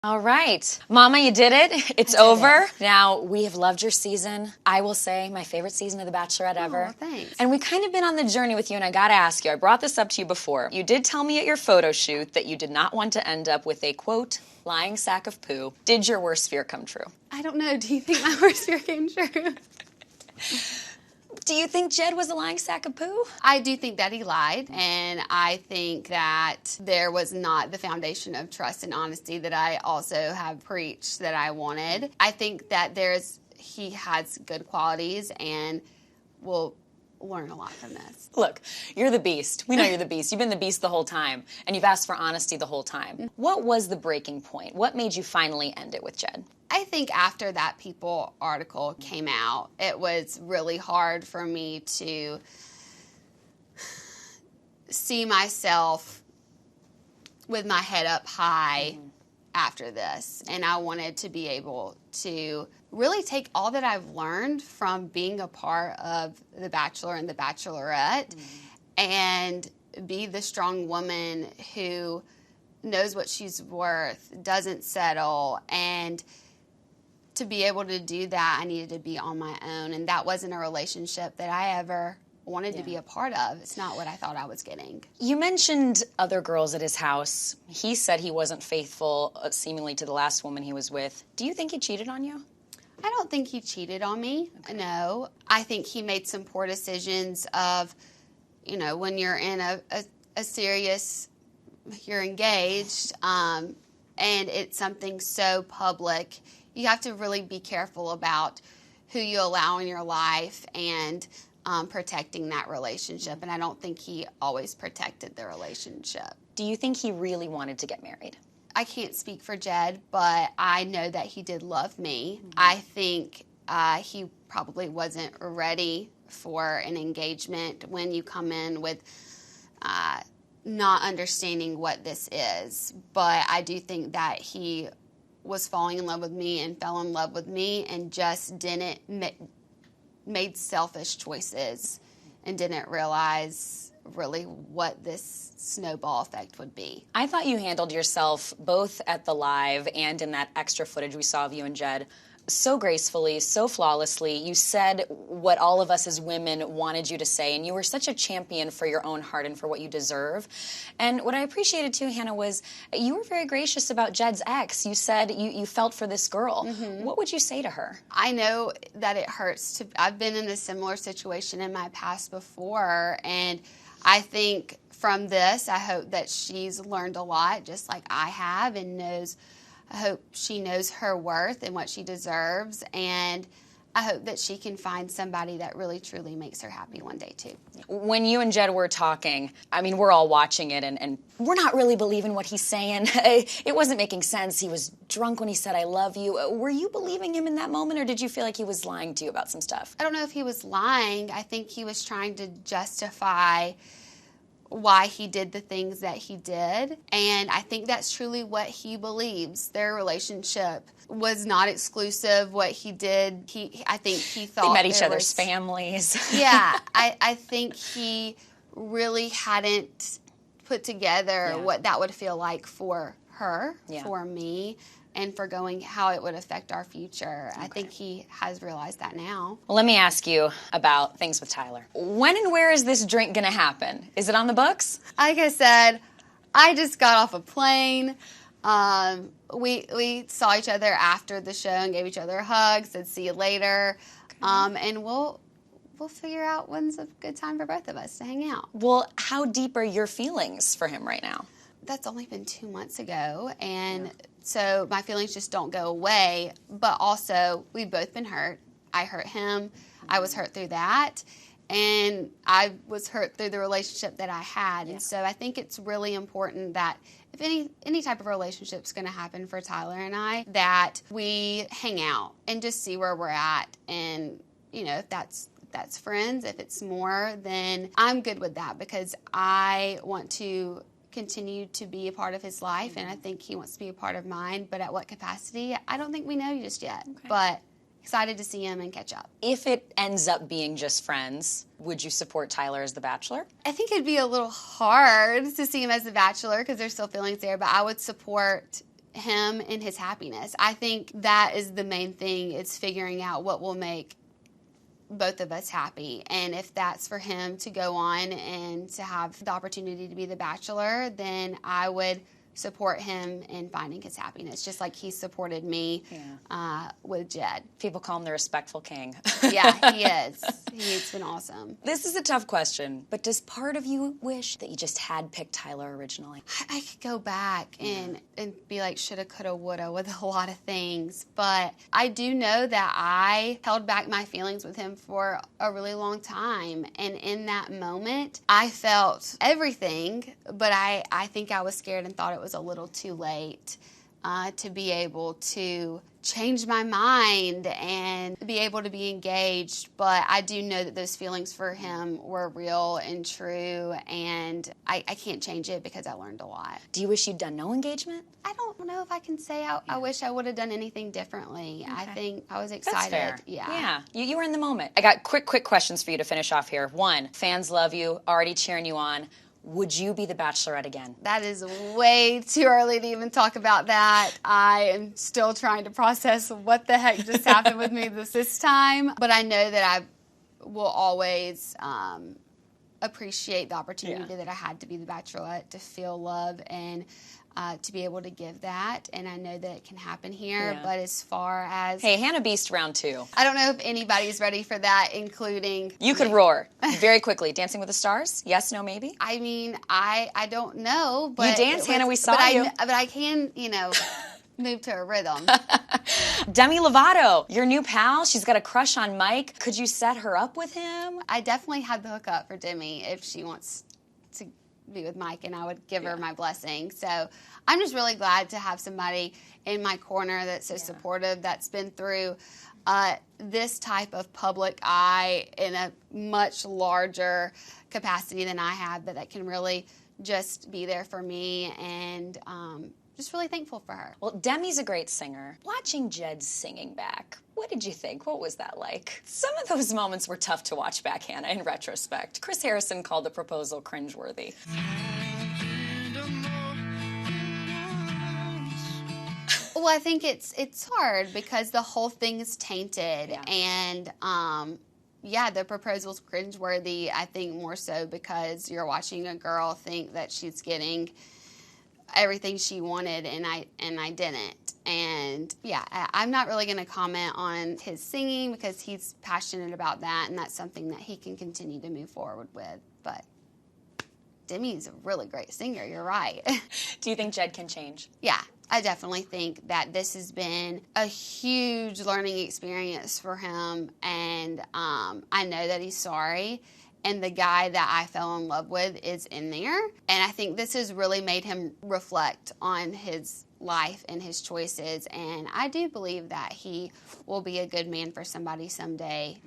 All right. Mama, you did it. It's over. Now, we have loved your season. I will say my favorite season of The Bachelorette ever. Oh, thanks. And we've kind of been on the journey with you, and I got to ask you, I brought this up to you before. You did tell me at your photo shoot that you did not want to end up with a, quote, lying sack of poo. Did your worst fear come true? I don't know. Do you think my worst fear came true? Do you think Jed was a lying sack of poo? I do think that he lied, and I think that there was not the foundation of trust and honesty that I also have preached that I wanted. I think that he has good qualities, and we'll learn a lot from this. Look, you're the beast. We know you're the beast. You've been the beast the whole time, and you've asked for honesty the whole time. What was the breaking point? What made you finally end it with Jed? I think after that People article came out, it was really hard for me to see myself with my head up high after this. And I wanted to be able to really take all that I've learned from being a part of The Bachelor and The Bachelorette and be the strong woman who knows what she's worth, doesn't settle, and to be able to do that, I needed to be on my own, and that wasn't a relationship that I ever wanted to be a part of. It's not what I thought I was getting. You mentioned other girls at his house. He said he wasn't faithful, seemingly, to the last woman he was with. Do you think he cheated on you? I don't think he cheated on me, no. I think he made some poor decisions of, when you're in a serious, you're engaged, and it's something so public, you have to really be careful about who you allow in your life and protecting that relationship. And I don't think he always protected the relationship. Do you think he really wanted to get married? I can't speak for Jed, but I know that he did love me. I think he probably wasn't ready for an engagement when you come in with not understanding what this is. But I do think that he was falling in love with me and fell in love with me and just didn't made selfish choices and didn't realize really what this snowball effect would be. I thought you handled yourself both at the live and in that extra footage we saw of you and Jed so gracefully, so flawlessly. You said what all of us as women wanted you to say, and you were such a champion for your own heart and for what you deserve. And what I appreciated too, Hannah, was you were very gracious about Jed's ex. You said you felt for this girl. What would you say to her? I know that it hurts. I've been in a similar situation in my past before, and I think from this, I hope that she's learned a lot, just like I have, and I hope she knows her worth and what she deserves, and I hope that she can find somebody that really, truly makes her happy one day, too. When you and Jed were talking, I mean, we're all watching it, and we're not really believing what he's saying. It wasn't making sense. He was drunk when he said, "I love you." Were you believing him in that moment, or did you feel like he was lying to you about some stuff? I don't know if he was lying. I think he was trying to justify why he did the things that he did, and I think that's truly what he believes. Their relationship was not exclusive. What he did, I think he thought they met each other's families. Yeah, I think he really hadn't put together what that would feel like for her, for me, and for how it would affect our future. Okay. I think he has realized that now. Well, let me ask you about things with Tyler. When and where is this drink going to happen? Is it on the books? Like I said, I just got off a plane. We saw each other after the show and gave each other a hug, said see you later. Okay. And we'll figure out when's a good time for both of us to hang out. Well, how deep are your feelings for him right now? That's only been 2 months ago, and so my feelings just don't go away. But also, we've both been hurt. I hurt him. I was hurt through that, and I was hurt through the relationship that I had. And so I think it's really important that if any type of relationship is going to happen for Tyler and I, that we hang out and just see where we're at. And, if that's friends, if it's more, then I'm good with that, because I want to continue to be a part of his life, and I think he wants to be a part of mine, but at what capacity, I don't think we know just yet. Okay. But excited to see him and catch up. If it ends up being just friends, would you support Tyler as the Bachelor? I think it'd be a little hard to see him as the Bachelor because there's still feelings there, but I would support him and his happiness. I think that is the main thing. It's figuring out what will make both of us happy. And if that's for him to go on and to have the opportunity to be the Bachelor, then I would support him in finding his happiness, just like he supported me with Jed. People call him the respectful king. Yeah, he is. He's been awesome. This is a tough question, but does part of you wish that you just had picked Tyler originally? I could go back and be like, shoulda, coulda, woulda with a lot of things, but I do know that I held back my feelings with him for a really long time, and in that moment, I felt everything, but I think I was scared and thought it was a little too late to be able to change my mind and be able to be engaged. But I do know that those feelings for him were real and true, and I can't change it because I learned a lot. Do you wish you'd done no engagement? I don't know if I can say I wish I would have done anything differently. Okay. I think I was excited. That's fair. Yeah. You were in the moment. I got quick questions for you to finish off here. One, fans love you, already cheering you on. Would you be the Bachelorette again? That is way too early to even talk about that. I am still trying to process what the heck just happened with me this time. But I know that I will always appreciate the opportunity that I had to be the Bachelorette, to feel love and to be able to give that. And I know that it can happen here. Yeah. But as far as... Hey, Hannah Beast round 2. I don't know if anybody's ready for that, including... You could roar very quickly. Dancing with the Stars? Yes, no, maybe? I mean, I don't know. But you dance, Hannah. We saw you. But I can, move to a rhythm. Demi Lovato, your new pal. She's got a crush on Mike. Could you set her up with him? I definitely had the hookup for Demi if she wants to be with Mike, and I would give her my blessing. So I'm just really glad to have somebody in my corner that's so supportive, that's been through this type of public eye in a much larger capacity than I have, but that can really just be there for me, and just really thankful for her. Well, Demi's a great singer. Watching Jed singing back, what did you think? What was that like? Some of those moments were tough to watch back, Hannah, in retrospect. Chris Harrison called the proposal cringeworthy. Well, I think it's hard because the whole thing is tainted, and the proposal's cringeworthy. I think more so because you're watching a girl think that she's getting everything she wanted, and I didn't. And I'm not really going to comment on his singing because he's passionate about that, and that's something that he can continue to move forward with. But Demi's a really great singer. You're right. Do you think Jed can change? Yeah. I definitely think that this has been a huge learning experience for him, and I know that he's sorry. And the guy that I fell in love with is in there. And I think this has really made him reflect on his life and his choices. And I do believe that he will be a good man for somebody someday.